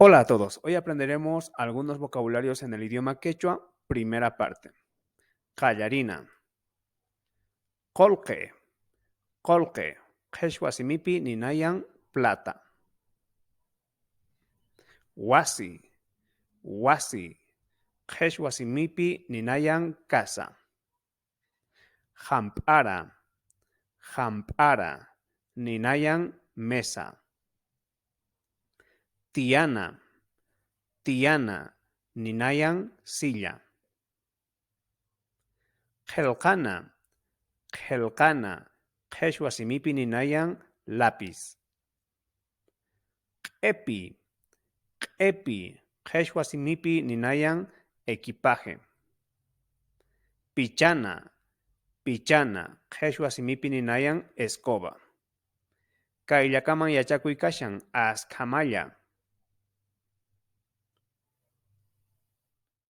Hola a todos, hoy aprenderemos algunos vocabularios en el idioma quechua, primera parte. Callarina, colque, colque, quechua simipi ninayan plata. Huasi, huasi, quechua simipi ninayan casa. Jampara, jampara, ninayan mesa. Tiana, tiana, ninayan silla. Gelcana, gelcana, quechua simipi ninayan lápiz. Epi, epi, quechua simipi ninayan equipaje. Pichana, pichana, quechua simipi ninayan escoba. Kayllakaman yachakuy kashan askamaya.